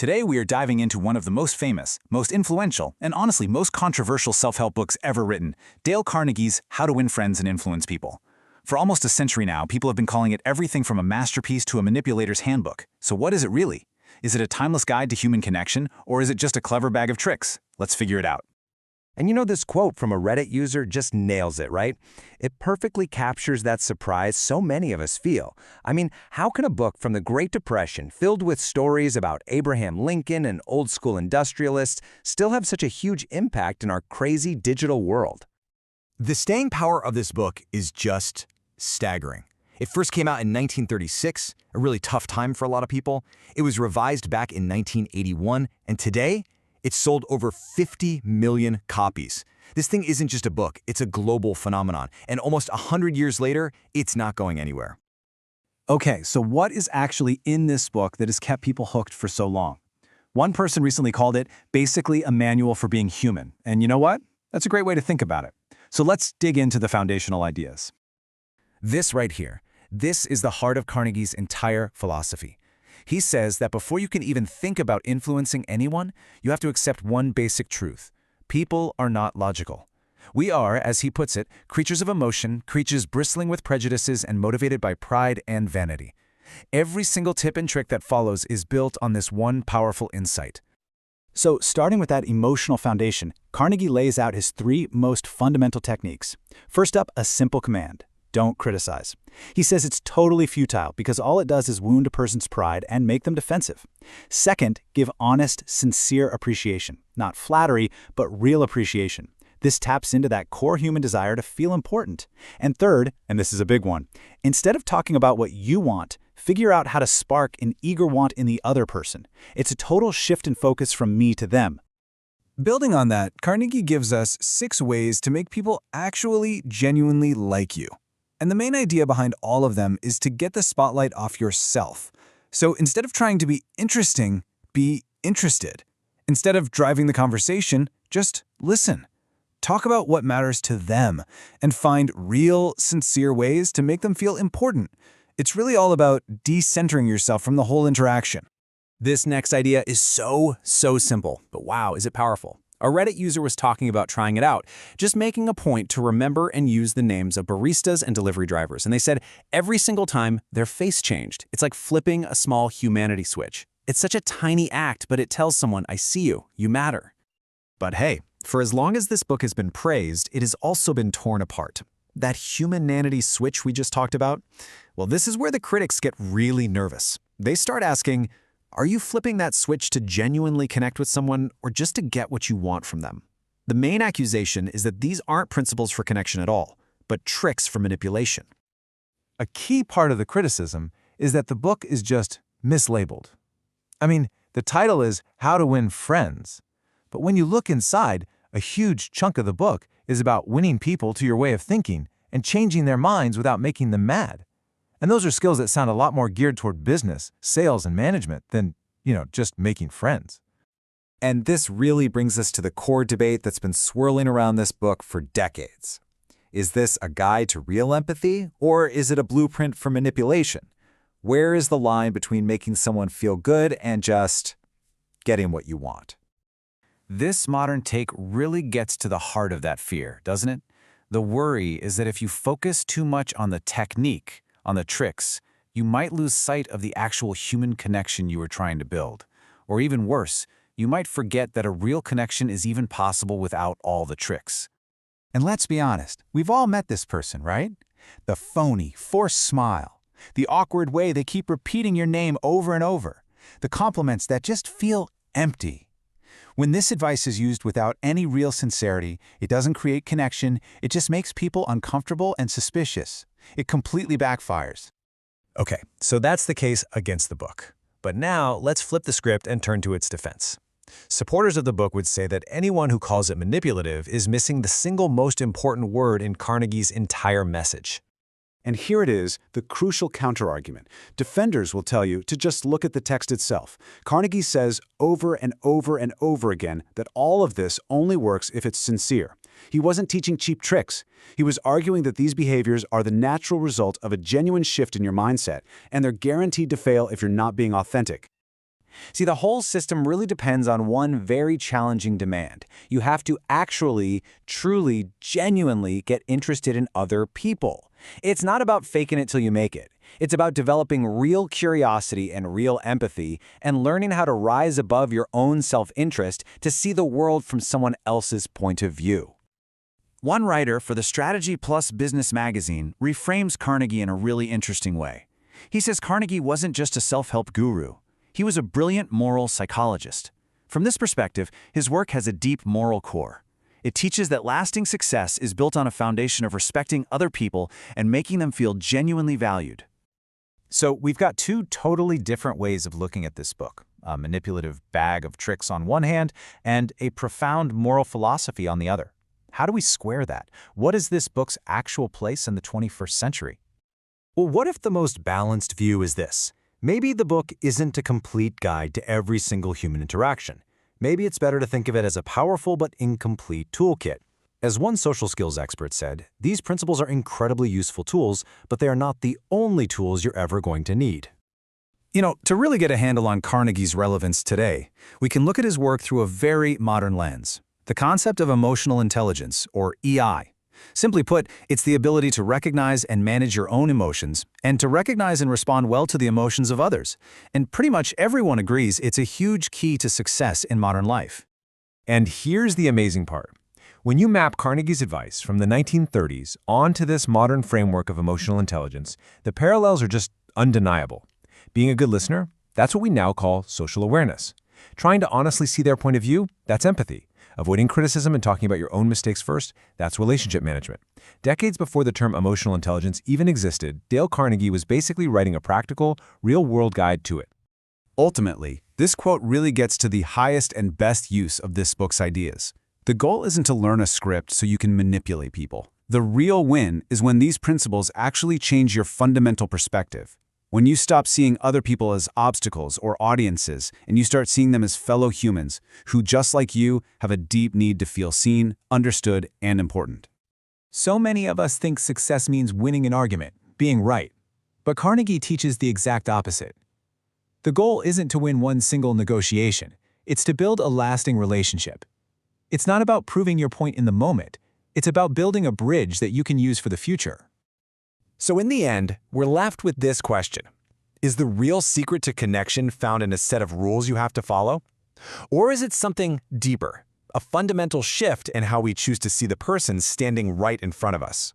Today we are diving into one of the most famous, most influential, and honestly most controversial self-help books ever written, Dale Carnegie's How to Win Friends and Influence People. For almost a century now, people have been calling it everything from a masterpiece to a manipulator's handbook. So what is it really? Is it a timeless guide to human connection, or is it just a clever bag of tricks? Let's figure it out. And you know, this quote from a Reddit user just nails it, right? It perfectly captures that surprise so many of us feel. I mean, how can a book from the Great Depression, filled with stories about Abraham Lincoln and old-school industrialists, still have such a huge impact in our crazy digital world? The staying power of this book is just staggering. It first came out in 1936, a really tough time for a lot of people. It was revised back in 1981, and today, it's sold over 50 million copies. This thing isn't just a book, it's a global phenomenon. And almost 100 years later, it's not going anywhere. Okay, so what is actually in this book that has kept people hooked for so long? One person recently called it basically a manual for being human. And you know what? That's a great way to think about it. So let's dig into the foundational ideas. This right here, this is the heart of Carnegie's entire philosophy. He says that before you can even think about influencing anyone, you have to accept one basic truth. People are not logical. We are, as he puts it, creatures of emotion, creatures bristling with prejudices and motivated by pride and vanity. Every single tip and trick that follows is built on this one powerful insight. So, starting with that emotional foundation, Carnegie lays out his three most fundamental techniques. First up, a simple command. Don't criticize. He says it's totally futile because all it does is wound a person's pride and make them defensive. Second, give honest, sincere appreciation. Not flattery, but real appreciation. This taps into that core human desire to feel important. And third, and this is a big one, instead of talking about what you want, figure out how to spark an eager want in the other person. It's a total shift in focus from me to them. Building on that, Carnegie gives us 6 ways to make people actually genuinely like you. And the main idea behind all of them is to get the spotlight off yourself. So instead of trying to be interesting, be interested. Instead of driving the conversation, just listen. Talk about what matters to them and find real, sincere ways to make them feel important. It's really all about decentering yourself from the whole interaction. This next idea is so simple, but wow, is it powerful. A Reddit user was talking about trying it out, just making a point to remember and use the names of baristas and delivery drivers. And they said every single time their face changed. It's like flipping a small humanity switch. It's such a tiny act, but it tells someone, I see you, you matter. But hey, for as long as this book has been praised, it has also been torn apart. That humanity switch we just talked about? Well, this is where the critics get really nervous. They start asking, are you flipping that switch to genuinely connect with someone or just to get what you want from them? The main accusation is that these aren't principles for connection at all, but tricks for manipulation. A key part of the criticism is that the book is just mislabeled. I mean, the title is How to Win Friends, but when you look inside, a huge chunk of the book is about winning people to your way of thinking and changing their minds without making them mad. And those are skills that sound a lot more geared toward business, sales, and management than, just making friends. And this really brings us to the core debate that's been swirling around this book for decades. Is this a guide to real empathy, or is it a blueprint for manipulation? Where is the line between making someone feel good and just getting what you want? This modern take really gets to the heart of that fear, doesn't it? The worry is that if you focus too much on the technique, on the tricks, you might lose sight of the actual human connection you were trying to build. Or even worse, you might forget that a real connection is even possible without all the tricks. And let's be honest, we've all met this person, right? The phony, forced smile, the awkward way they keep repeating your name over and over, the compliments that just feel empty. When this advice is used without any real sincerity, it doesn't create connection, it just makes people uncomfortable and suspicious. It completely backfires. Okay, so that's the case against the book. But now, let's flip the script and turn to its defense. Supporters of the book would say that anyone who calls it manipulative is missing the single most important word in Carnegie's entire message. And here it is, the crucial counterargument. Defenders will tell you to just look at the text itself. Carnegie says over and over and over again that all of this only works if it's sincere. He wasn't teaching cheap tricks. He was arguing that these behaviors are the natural result of a genuine shift in your mindset, and they're guaranteed to fail if you're not being authentic. See, the whole system really depends on one very challenging demand. You have to actually, truly, genuinely get interested in other people. It's not about faking it till you make it. It's about developing real curiosity and real empathy and learning how to rise above your own self-interest to see the world from someone else's point of view. One writer for the Strategy Plus Business magazine reframes Carnegie in a really interesting way. He says Carnegie wasn't just a self-help guru. He was a brilliant moral psychologist. From this perspective, his work has a deep moral core. It teaches that lasting success is built on a foundation of respecting other people and making them feel genuinely valued. So we've got two totally different ways of looking at this book, a manipulative bag of tricks on one hand and a profound moral philosophy on the other. How do we square that? What is this book's actual place in the 21st century? Well, what if the most balanced view is this? Maybe the book isn't a complete guide to every single human interaction. Maybe it's better to think of it as a powerful but incomplete toolkit. As one social skills expert said, these principles are incredibly useful tools, but they are not the only tools you're ever going to need. You know, to really get a handle on Carnegie's relevance today, we can look at his work through a very modern lens. The concept of emotional intelligence, or EI. Simply put, it's the ability to recognize and manage your own emotions, and to recognize and respond well to the emotions of others. And pretty much everyone agrees it's a huge key to success in modern life. And here's the amazing part. When you map Carnegie's advice from the 1930s onto this modern framework of emotional intelligence, the parallels are just undeniable. Being a good listener, that's what we now call social awareness. Trying to honestly see their point of view, that's empathy. Avoiding criticism and talking about your own mistakes first, that's relationship management. Decades before the term emotional intelligence even existed, Dale Carnegie was basically writing a practical, real-world guide to it. Ultimately, this quote really gets to the highest and best use of this book's ideas. The goal isn't to learn a script so you can manipulate people. The real win is when these principles actually change your fundamental perspective. When you stop seeing other people as obstacles or audiences and you start seeing them as fellow humans who, just like you, have a deep need to feel seen, understood, and important. So many of us think success means winning an argument, being right. But Carnegie teaches the exact opposite. The goal isn't to win one single negotiation. It's to build a lasting relationship. It's not about proving your point in the moment. It's about building a bridge that you can use for the future. So in the end, we're left with this question. Is the real secret to connection found in a set of rules you have to follow? Or is it something deeper, a fundamental shift in how we choose to see the person standing right in front of us?